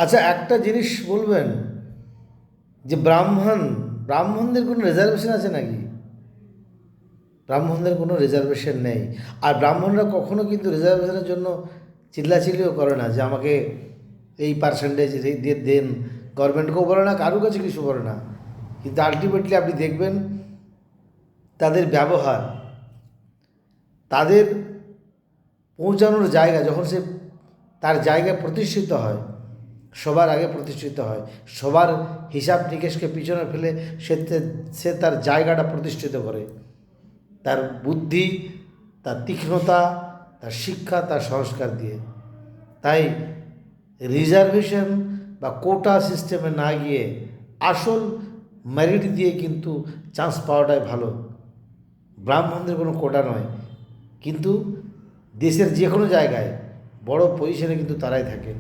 আচ্ছা, একটা জিনিস বলবেন যে ব্রাহ্মণদের কোনো রিজার্ভেশন আছে নাকি? ব্রাহ্মণদের কোনো রিজার্ভেশন নেই। আর ব্রাহ্মণরা কখনো কিন্তু রিজার্ভেশনের জন্য চিল্লাচিল্লিও করে না যে আমাকে এই পার্সেন্টেজ দিয়ে দেন। গভর্নমেন্টকেও বলে না, কারোর কাছে কিছু বলে না। কিন্তু আলটিমেটলি আপনি দেখবেন তাদের ব্যবহার, তাদের পৌঁছানোর জায়গা, যখন সে তার জায়গায় প্রতিষ্ঠিত হয়, সবার আগে প্রতিষ্ঠিত হয়, সবার হিসাব নিকেশকে পিছনে ফেলে সে তার জায়গাটা প্রতিষ্ঠিত করে, তার বুদ্ধি, তার তীক্ষ্ণতা, তার শিক্ষা, তার সংস্কার দিয়ে। তাই রিজার্ভেশন বা কোটা সিস্টেমে না গিয়ে আসল মেরিট দিয়ে কিন্তু চান্স পাওয়াটাই ভালো। ব্রাহ্মণদের কোনো কোটা নয়, কিন্তু দেশের যে কোনো জায়গায় বড় পজিশনে কিন্তু তারাই থাকে।